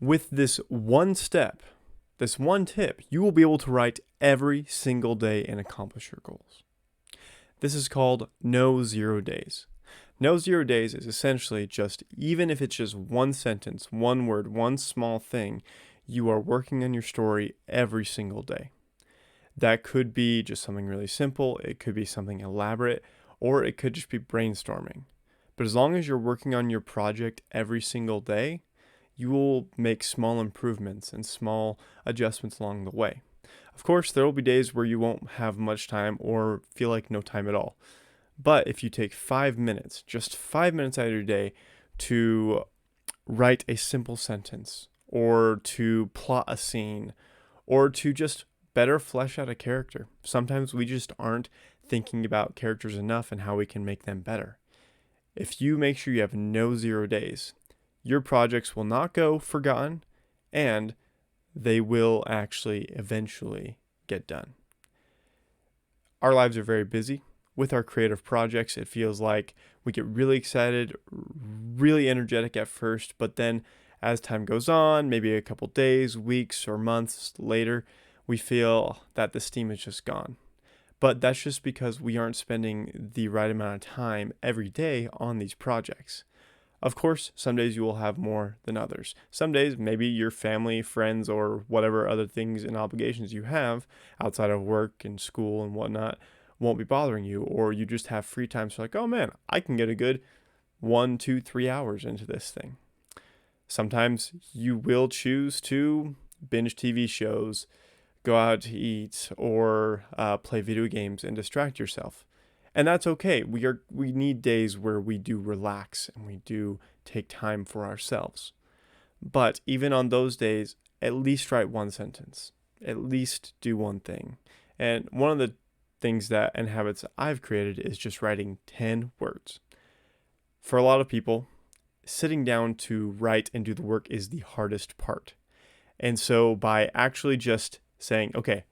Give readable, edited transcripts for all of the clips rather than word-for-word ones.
With this one step, this one tip, you will be able to write every single day and accomplish your goals. This is called No Zero Days. No Zero Days is essentially just, even if it's just one sentence, one word, one small thing, you are working on your story every single day. That could be just something really simple, it could be something elaborate, or it could just be brainstorming. But as long as you're working on your project every single day, you will make small improvements and small adjustments along the way. Of course, there will be days where you won't have much time or feel like no time at all. But if you take 5 minutes, just 5 minutes out of your day to write a simple sentence or to plot a scene or to just better flesh out a character. Sometimes we just aren't thinking about characters enough and how we can make them better. If you make sure you have no 0 days, your projects will not go forgotten and they will actually eventually get done. Our lives are very busy. With our creative projects, it feels like we get really excited, really energetic at first, but then as time goes on, maybe a couple days, weeks, or months later, we feel that the steam is just gone. But that's just because we aren't spending the right amount of time every day on these projects. Of course, some days you will have more than others. Some days, maybe your family, friends, or whatever other things and obligations you have outside of work and school and whatnot won't be bothering you, or you just have free time. So like, oh man, I can get a good 1, 2, 3 hours into this thing. Sometimes you will choose to binge TV shows, go out to eat, or play video games and distract yourself. And that's okay. We need days where we do relax and we do take time for ourselves. But even on those days, at least write one sentence. At least do one thing. And one of the things that and habits I've created is just writing 10 words. For a lot of people, sitting down to write and do the work is the hardest part. And so by actually just saying, okay,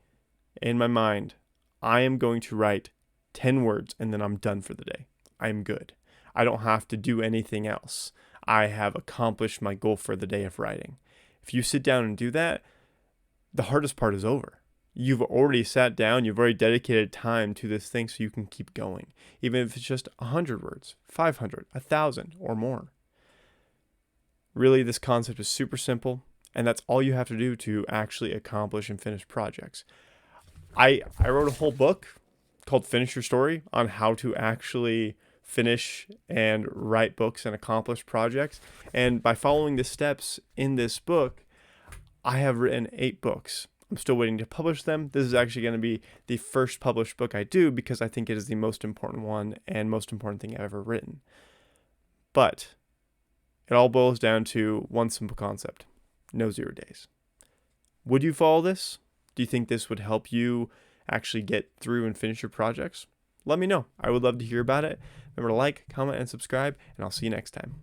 in my mind, I am going to write 10 words and then I'm done for the day. I'm good. I don't have to do anything else. I have accomplished my goal for the day of writing. If you sit down and do that, the hardest part is over. You've already sat down, you've already dedicated time to this thing so you can keep going. Even if it's just 100 words, 500, 1,000 or more. Really, this concept is super simple, and that's all you have to do to actually accomplish and finish projects. I wrote a whole book called Finish Your Story on how to actually finish and write books and accomplish projects. And by following the steps in this book, I have written 8 books. I'm still waiting to publish them. This is actually going to be the first published book I do because I think it is the most important one and most important thing I've ever written. But it all boils down to one simple concept: no 0 days. Would you follow this? Do you think this would help you actually get through and finish your projects? Let me know. I would love to hear about it. Remember to like, comment, and subscribe, and I'll see you next time.